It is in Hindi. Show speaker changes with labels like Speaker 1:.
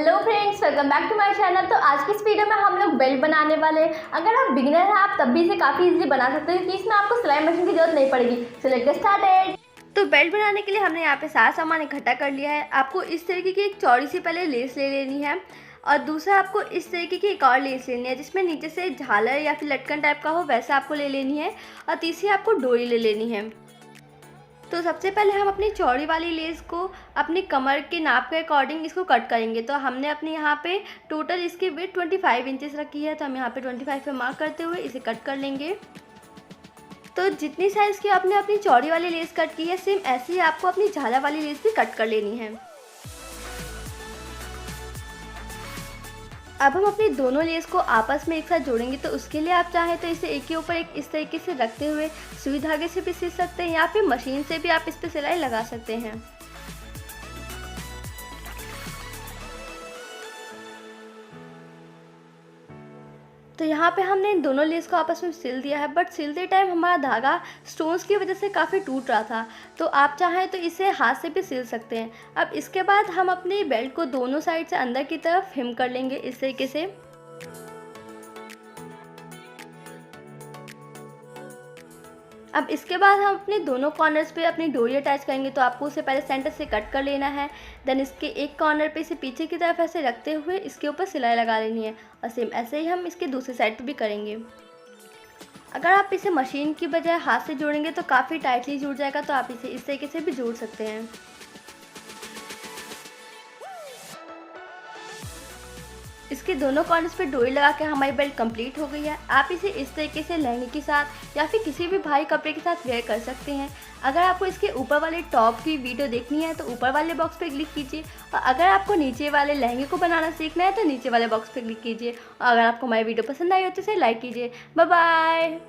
Speaker 1: Hello friends, welcome back to my channel. तो आज की इस वीडियो में हम लोग बेल्ट बनाने वाले हैं। अगर आप बिगिनर हैं आप तब भी इसे काफ़ी इजीली बना सकते हैं क्योंकि इसमें आपको सिलाई मशीन की जरूरत नहीं पड़ेगी। So let's get started. तो बेल्ट बनाने के लिए हमने यहाँ पे सारा सामान इकट्ठा कर लिया है। आपको इस तरीके की एक चौड़ी सी पहले लेस ले लेनी है और दूसरा आपको इस तरीके की एक और लेस लेनी है जिसमें नीचे से झालर या फिर लटकन टाइप का हो, वैसा आपको ले लेनी है। और तीसरी आपको डोरी ले लेनी है। तो सबसे पहले हम अपनी चौड़ी वाली लेस को अपनी कमर के नाप के अकॉर्डिंग इसको कट करेंगे। तो हमने अपने यहाँ पे टोटल इसकी विड्थ 25 इंचेस रखी है, तो हम यहाँ पे 25 पे मार्क करते हुए इसे कट कर लेंगे। तो जितनी साइज़ की आपने अपनी चौड़ी वाली लेस कट की है, सेम ऐसे ही आपको अपनी झालर वाली लेस भी कट कर लेनी है। अब हम अपनी दोनों लेस को आपस में एक साथ जोड़ेंगे। तो उसके लिए आप चाहें तो इसे एक के ऊपर एक इस तरीके से रखते हुए सुई धागे से भी सिल सकते हैं या फिर मशीन से भी आप इस पर सिलाई लगा सकते हैं। तो यहाँ पे हमने इन दोनों लेस को आपस में सिल दिया है, बट सिलते टाइम हमारा धागा स्टोन्स की वजह से काफ़ी टूट रहा था। तो आप चाहें तो इसे हाथ से भी सिल सकते हैं। अब इसके बाद हम अपने बेल्ट को दोनों साइड से अंदर की तरफ हिम कर लेंगे इस तरीके से। अब इसके बाद हम अपने दोनों कॉर्नर्स पे अपनी डोरी अटैच करेंगे। तो आपको उसे पहले सेंटर से कट कर लेना है, देन इसके एक कॉर्नर पे इसे पीछे की तरफ ऐसे रखते हुए इसके ऊपर सिलाई लगा लेनी है। और सेम ऐसे ही हम इसके दूसरे साइड पे भी करेंगे। अगर आप इसे मशीन की बजाय हाथ से जोड़ेंगे तो काफ़ी टाइटली जुड़ जाएगा, तो आप इसे इस तरीके से भी जोड़ सकते हैं। इसके दोनों कॉर्नर्स पे डोरी लगा के हमारी बेल्ट कंप्लीट हो गई है। आप इसे इस तरीके से लहंगे के साथ या फिर किसी भी भारी कपड़े के साथ वेयर कर सकते हैं। अगर आपको इसके ऊपर वाले टॉप की वीडियो देखनी है तो ऊपर वाले बॉक्स पे क्लिक कीजिए, और अगर आपको नीचे वाले लहंगे को बनाना सीखना है तो नीचे वाले बॉक्स पे क्लिक कीजिए। और अगर आपको हमारी वीडियो पसंद आई हो तो इसे लाइक कीजिए। Bye bye.